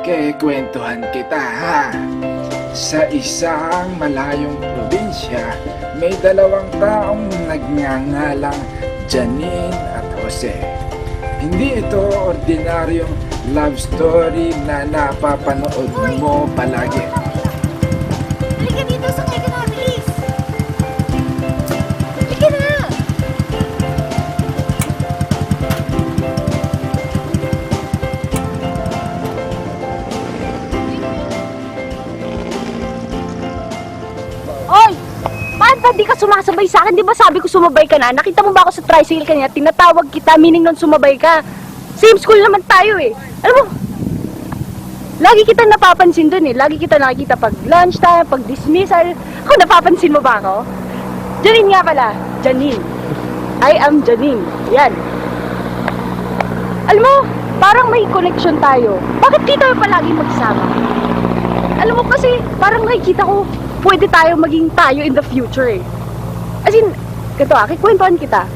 Kekwentuhan kita ha. Sa isang malayong probinsya, may dalawang taong nagngangalang Janine at Jose. Hindi ito ordinaryong love story na napapanood mo palagi. Halika dito, sakay ka na, bilis! Halika na! Oy! Bakit ba di ka sumasabay sa akin? Di ba sabi ko sumabay ka na? Nakita mo ba ako sa tricycle kanina? Tinatawag kita, meaning nun sumabay ka. Same school naman tayo eh. Alam mo, lagi kita napapansin dun eh. Lagi kita nakikita pag lunchtime, pag dismissal. Ako, napapansin mo ba ako? Janine nga pala. Janine. I am Janine. Yan. Alam mo, parang may connection tayo. Bakit di tayo palagi magsama? Alam mo kasi, parang nakikita ko, pwede tayo maging tayo in the future eh. As in, ganito kikwentuhan kita.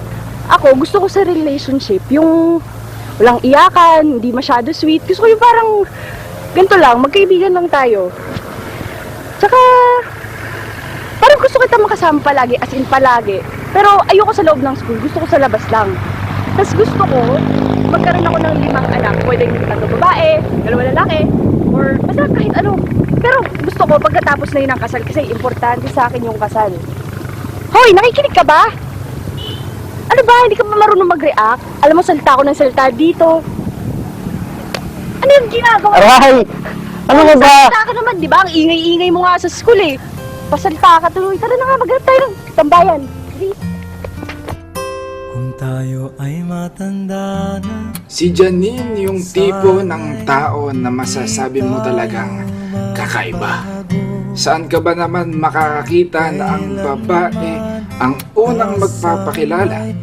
Ako, gusto ko sa relationship, yung walang iyakan, hindi masyado sweet. Gusto ko yung parang, ganito lang, magkaibigan lang tayo. Tsaka, parang gusto kita makasama palagi, as in palagi. Pero ayoko sa loob ng school, gusto ko sa labas lang. Tapos gusto ko, magkaroon ako ng 5 anak. Pwedeng 3 babae, 2 lalaki, or basta kahit ano. Pero gusto ko pagkatapos na yun ang kasal kasi importante sa akin yung kasal. Hoy, nakikinig ka ba? Ano ba, hindi ka ba marunong mag-react? Alam mo, salita ko ng salita dito. Ano yung ginagawa? Aray! Ano nga ba? Salita ka naman, di ba? Ang ingay-ingay mo nga sa school eh. Pasalita ka tuloy. Tara na nga, maghanap tayo ng tambayan. Please. Kung tayo ay matanda na. Si Janine yung tipo ng tao na masasabi mo talagang kakaiba. Saan ka ba naman makakakita na ang babae ang unang magpapakilala?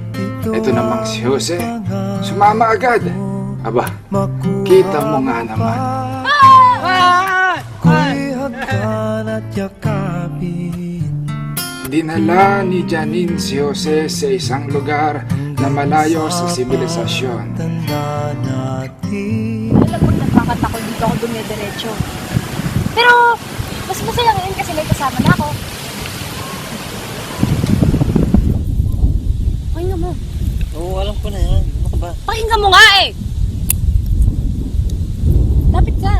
Ito namang si Jose, sumama agad. Aba, kita mo nga naman. Ako'y hagdan at yakapin. Dinala ni Janine si Jose sa isang lugar na malayo sa sibilisasyon. Tanda natin. Alam mo, nagkakatakot dito ako dumidiretso. Pero, mas masaya ngayon kasi may kasama na ako. Pakinggan mo. Oo, alam ko na yan. Ano ka ba? Pakinggan mo nga eh! Lapit ka.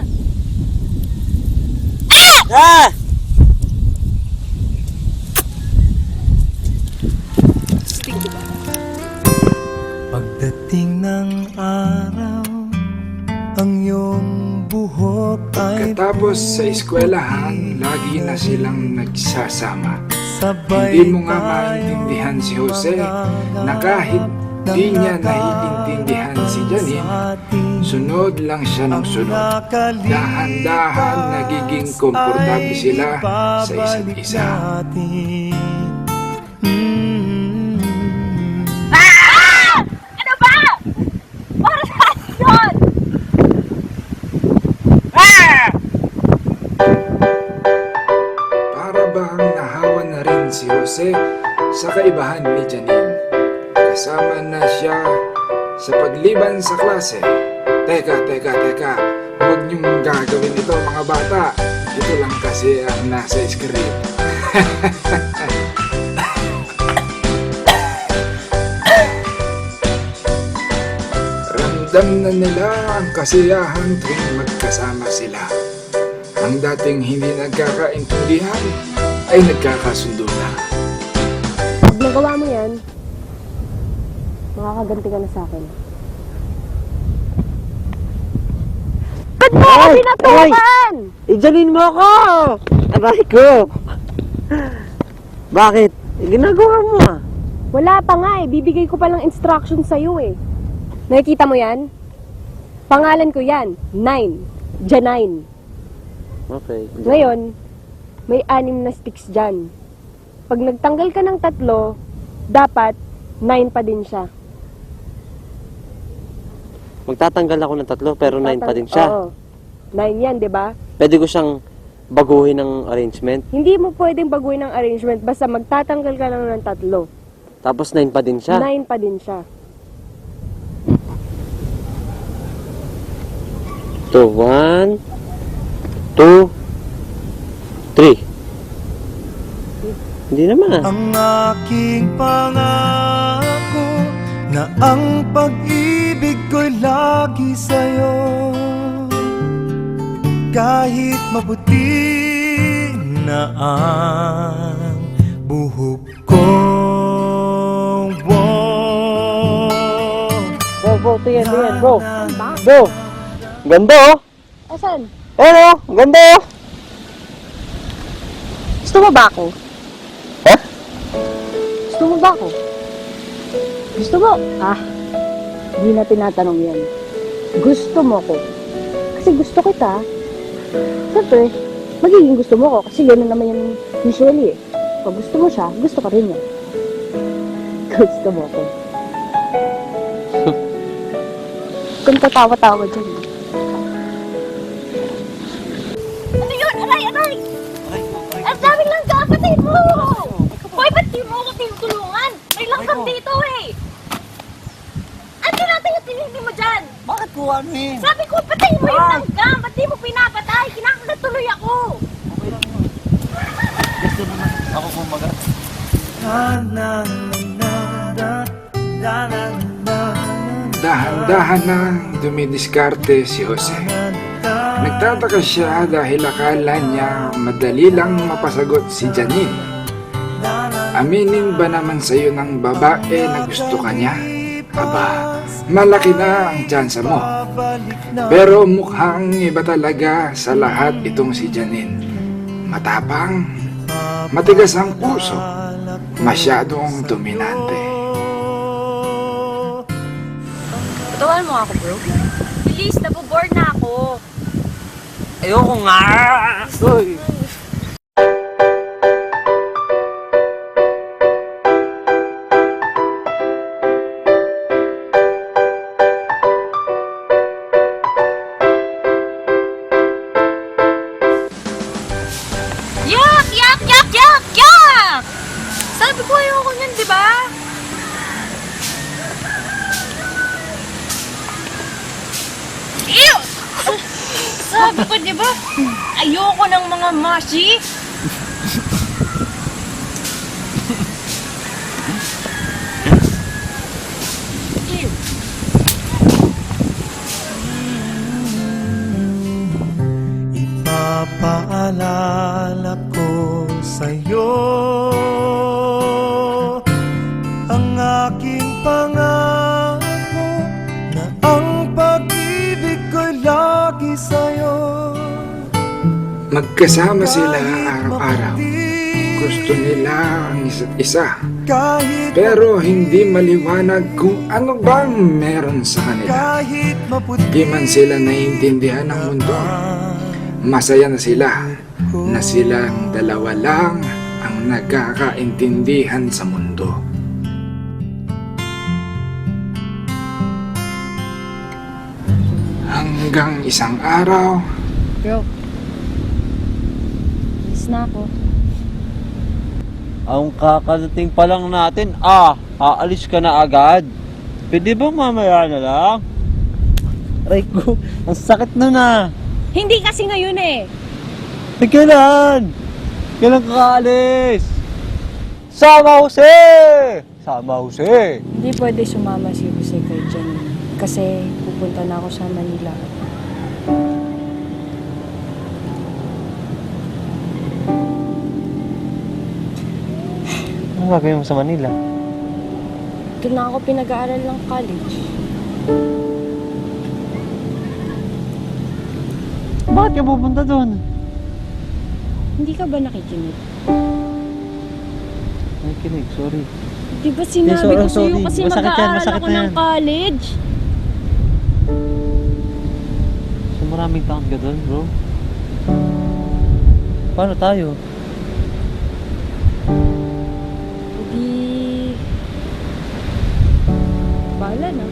Ah! Pagdating ng araw, ang iyong buhok ay Pagkatapos sa eskwelahan, lagi na silang nagsasama. sabay. Hindi mo nga maintindihan si Jose na kahit di niya naiintindihan si Janine, sunod lang siya ng sunod. Dahan-dahan nagiging komportable sila sa isa't isa. Ano ba? Para saan yun? Para bang nahawa na rin si Jose sa kaibahan ni Janine. Kasama na siya sa pagliban sa klase. Teka. Huwag niyong gagawin ito mga bata. Ito lang kasi ang nasa script. Ramdam na nila ang kasiyahan tuwing magkasama sila. Ang dating hindi nagkakaintindihan ay nagkakasundo na. Pag nagawa mo yan, makakaganti ka na sa akin. Ba't mo ako pinatukan? Ijalin mo ako! Aray ko! Bakit? Ginagawa mo ah. Wala pa nga eh. Bibigay ko palang instruction sa'yo eh. Nakikita mo yan? Pangalan ko yan. 9. Janine. Okay. Ngayon, may 6 na sticks dyan. Pag nagtanggal ka ng 3, dapat 9 pa din siya. Magtatanggal ako ng 3 pero 9 pa din siya. Oo. 9 yan, di ba? Pwede ko siyang baguhin ng arrangement. Hindi mo pwedeng baguhin ang arrangement basta magtatanggal ka lang ng 3. Tapos 9 pa din siya. 9 pa din siya. Ito, 1, 2, 3. Hindi naman ah. Ang aking pangako na ang pag-ibig ko'y lagi sa'yo. Kahit maputi na ang buhok ko. Bro, tingin, bro. Bro, ganda oh. Asan? Oh, ganda oh. Gusto mo ba ako? Ha? Gusto mo ba ako? Gusto mo? Hindi na tinatanong yan. Gusto mo ko. Kasi gusto kita. Siyempre, magiging gusto mo ko. Kasi gano'n naman yan usually eh. Pag gusto mo siya, gusto ka rin yan. Gusto mo ko. Kung tatawa-tawa dyan. Ano yun? Aray! Ang daming lang kapatid mo! Hoy, ba't di mo ako tinutulungan? May langgam dito eh! Ang tinatingin mo dyan? Bakit ko ano eh? Sabi ko, patayin mo yung langgam! Ba't di mo pinapatay? Kinakagat tuloy ako! Okay lang mo. Gusto naman ako kumagat. Dahan-dahan na dumidiskarte si Jose. Nagtataka siya dahil akala niya madali lang mapasagot si Janine. Aminin ba naman sa'yo ng babae na gusto ka niya? Aba, malaki na ang tsansa mo. Pero mukhang iba talaga sa lahat itong si Janine. Matapang, matigas ang puso, masyadong dominante. Patawan mo ako, bro. Please, naboboard na ako. Ayoko nga! Uy! Yak! Sabi ko ayoko niyan, di ba? Ew! Sabi ko, di ba? Ayoko ng mga mashi. Ew! Ipapaalala ko sa'yo ang aking pangako na ang pag-ibig ko'y lagi sa'yo. Magkasama sila araw-araw. Gusto nila ang isa't isa. Kahit Pero hindi maliwanag kung ano bang meron sa kanila. kahit maputi Di man sila naiintindihan ng mundo. Masaya na sila na silang dalawa lang ang nagkakaintindihan sa mundo. Hanggang isang araw, Bro, miss na ako. Ang kakadating pa lang natin, aalis ka na agad. Pwede bang mamaya na lang? Aray ko, ang sakit na na. Hindi kasi ngayon eh. Kailan? Kailan ka aalis? Sama Jose! Sama Jose! Hindi pwede sumama si Jose kay Janine. Kasi pupunta na ako sa Manila. Ano gagawin mo sa Manila? Doon na ako pinag-aaral ng college. Bakit ka pupunta doon? Hindi ka ba nakikinig? Ay, kinig, sorry. Di ba sinabi ko sa'yo sorry. kasi Masakit yan, mag-aaral masakit ako na ng yan. college? So maraming taon ka doon, bro? Paano tayo? Hindi... Bahala na.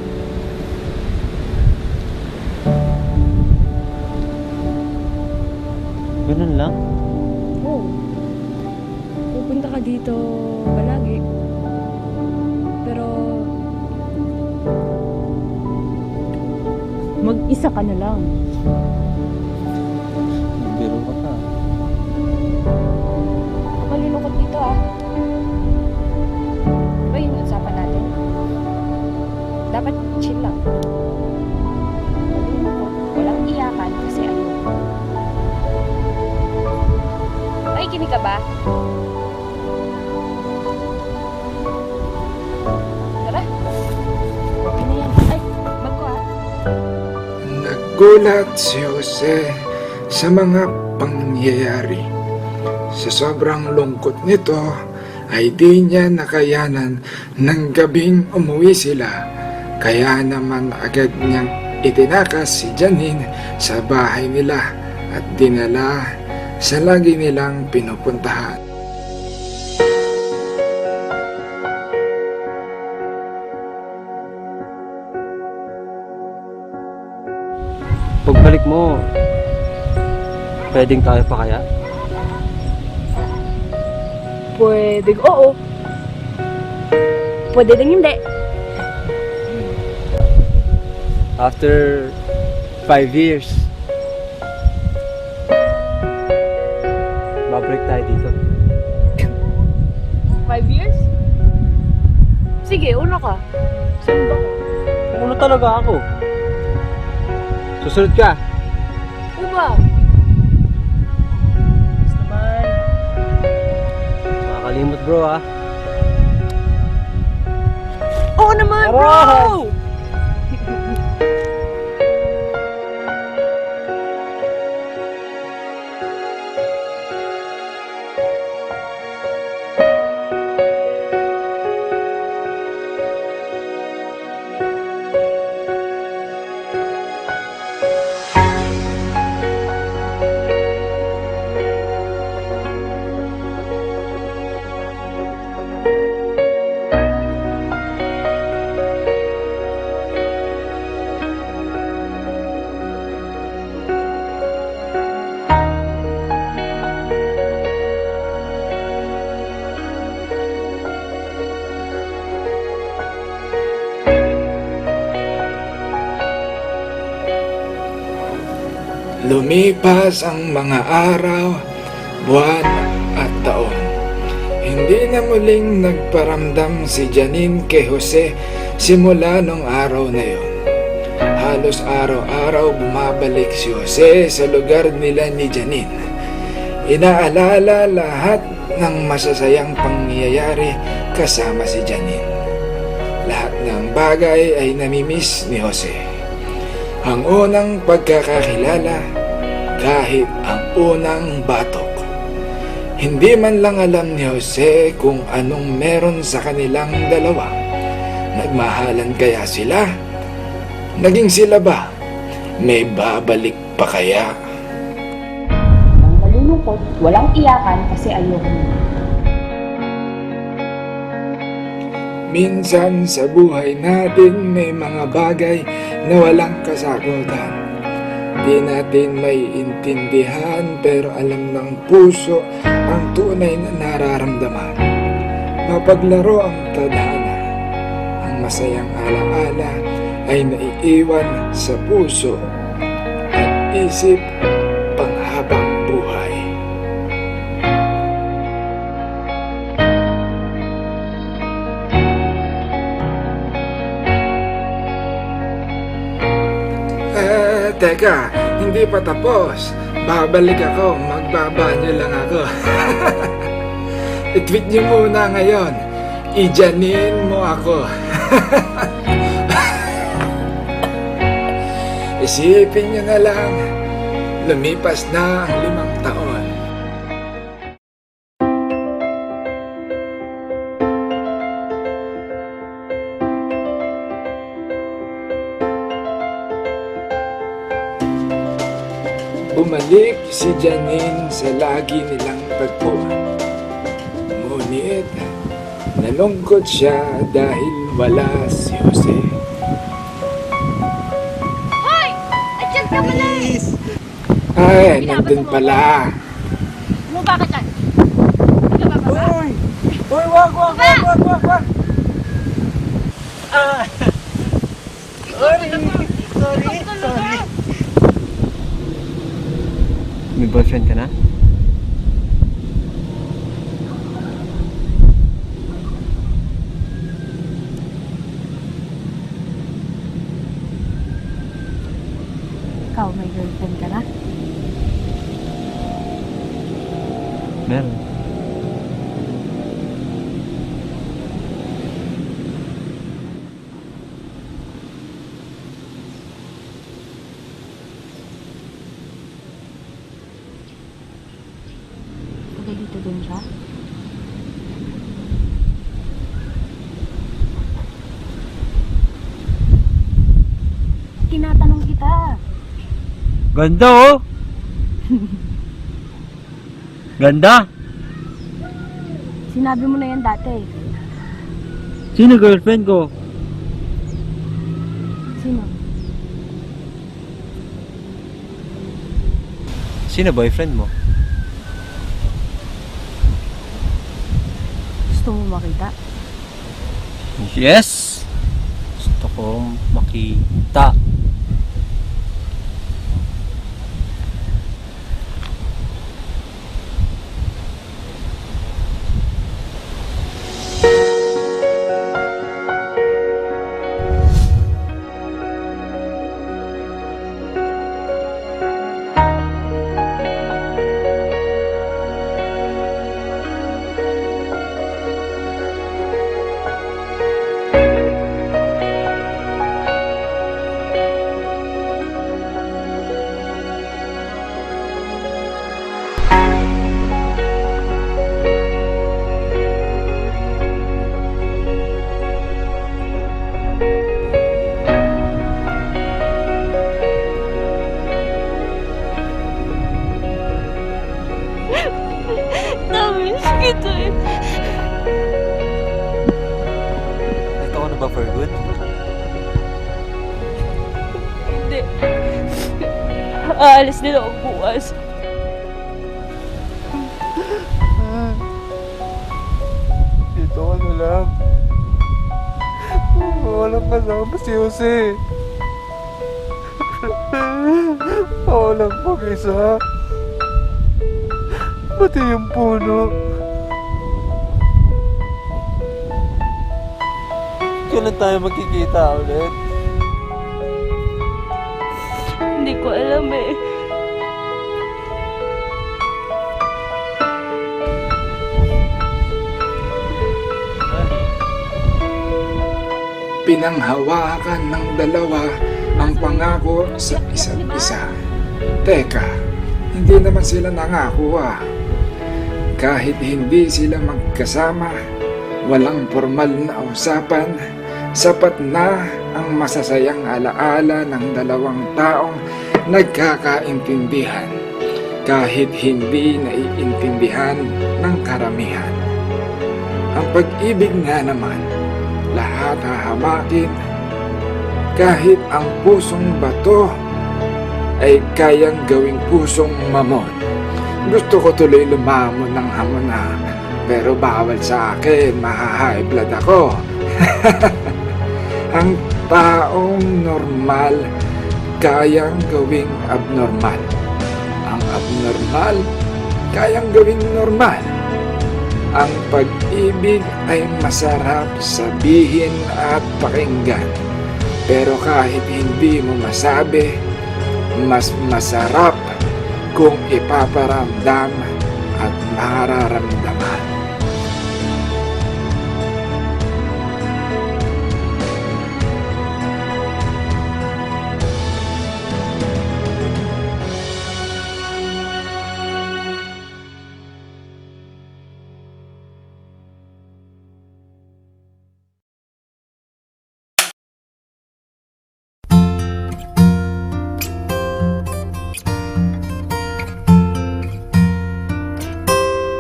Ganun lang? Oo. Pupunta ka dito palagi. Pero... mag-isa ka na lang. Dapat chill lang. Malulungkot, walang iyakan kasi ayoko. Nakikinig ka ba? Tara. Okay na yan. Ay, bag ko ah. Nagulat si Jose sa mga pangyayari. Sa sobrang lungkot nito, ay di niya nakayanan ng gabing umuwi sila. Kaya naman agad niyang itinakas si Janine sa bahay nila at dinala sa lagi nilang pinupuntahan. Pagbalik mo, pwedeng tayo pa kaya? Pwede, oo. Pwede din hindi. After 5 years, babalik tayo dito. 5 years? Sige, una ka. Saan ba ka? Ano talaga ako? Susunod ka. Ano ba? Basta naman. Makakalimot bro ah. Oo naman, Tara! bro! Lumipas ang mga araw, buwan at taon. Hindi na muling nagparamdam si Janine kay Jose simula nung araw na yon. Halos araw-araw bumabalik si Jose sa lugar nila ni Janine. Inaalala lahat ng masasayang pangyayari kasama si Janine. Lahat ng bagay ay namimiss ni Jose. Ang unang pagkakakilala, kahit ang unang batok. Hindi man lang alam ni Jose kung anong meron sa kanilang dalawa. Nagmahalan kaya sila? Naging sila ba? May babalik pa kaya? Ang malulungkot, walang iyakan kasi ayoko na. Minsan sa buhay natin may mga bagay na walang kasagutan. Di natin may intindihan pero alam ng puso ang tunay na nararamdaman. Mapaglaro ang tadhana. Ang masayang alaala ay naiiwan sa puso at isip panghabang buhay. Teka, hindi pa tapos. Babalik ako, magbabanyo lang ako. I-tweet niyo muna ngayon. I-Janine mo ako. Isipin niyo na lang, lumipas na ang 5 taon. Bumalik si Janine sa lagi nilang tagpuan. Ngunit, nalungkot siya dahil wala si Jose. Hoy! Andiyan ka pala eh! Ay, nandun pala. Bumaba ka dyan. Hindi ka bababa. Uy, wag. Sorry. May boyfriend ka na? girlfriend ka na? Meron. Okay, dito din siya? Tinatanong kita. Ganda oh! Ganda? Sinabi mo na yan dati. Sino girlfriend ko? Sino? Sino boyfriend mo? Gusto mo makita? Yes! Gusto kong makita. Namiss kita eh. Dito ko na ba for good? Hindi. Aalis din ako bukas. Dito ka na lang. Walang kasama si Jose. Ako lang mag-isa. Pati yung puno. Kailan tayo magkikita ulit? Hindi ko alam eh. Pinanghawakan ng dalawa ang pangako sa isa't isa. Teka, hindi naman sila nangako ah. Kahit hindi sila magkasama, walang formal na usapan, sapat na ang masasayang alaala ng dalawang taong nagkakaintindihan kahit hindi naiintindihan ng karamihan. Ang pag-ibig nga naman, lahat hahamakin, kahit ang pusong bato ay kayang gawing pusong mamon. Gusto ko tuloy lumamon ng hamon na, pero bawal sa akin, maha-high blood ako. Ang taong normal, kayang gawing abnormal. Ang abnormal, kayang gawing normal. Ang pag-ibig ay masarap sabihin at pakinggan. Pero kahit hindi mo masabi, mas masarap kung ipaparamdam at mararamdaman.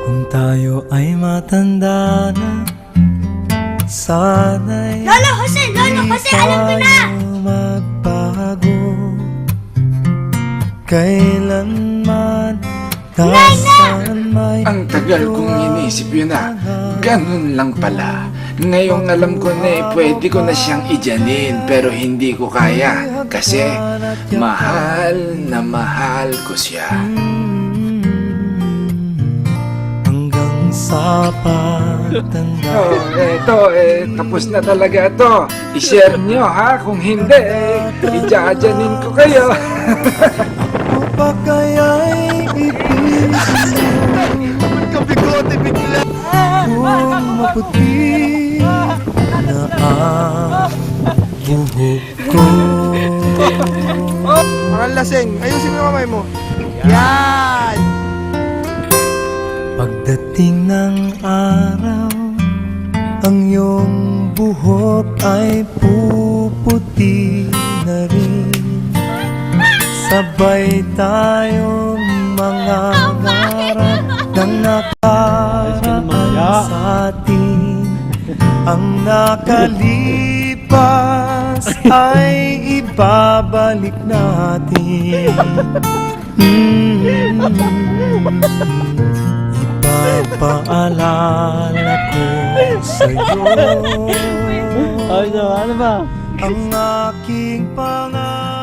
Kung tayo ay matanda na, sana'y Lolo Jose, alam ko na! magbago. Kailanman, nasaan may Ang tagal kong inisip yun na, ganun lang pala. Ngayong alam ko na pwede ko na siyang ijanin, pero hindi ko kaya kasi mahal na mahal ko siya. hanggang sa magtanda. Eto, tapos na talaga to. I-share nyo ha, kung hindi, i-judgeanin ko kayo. O pa kaya'y ibig mo? Kabigote bigla. Kung maputi na ang buhok ko. Ang laseng. Ayusin mo yung kamay mo. Yan! Pagdating ng araw, ang iyong buhok ay puputi na rin. Sabay tayong mga ngarap ng nakaraan sa atin. Ang nakalipas ay ibabalik natin. Ipapaalala ko sa'yo Ay, ano ba? ang aking pangarap.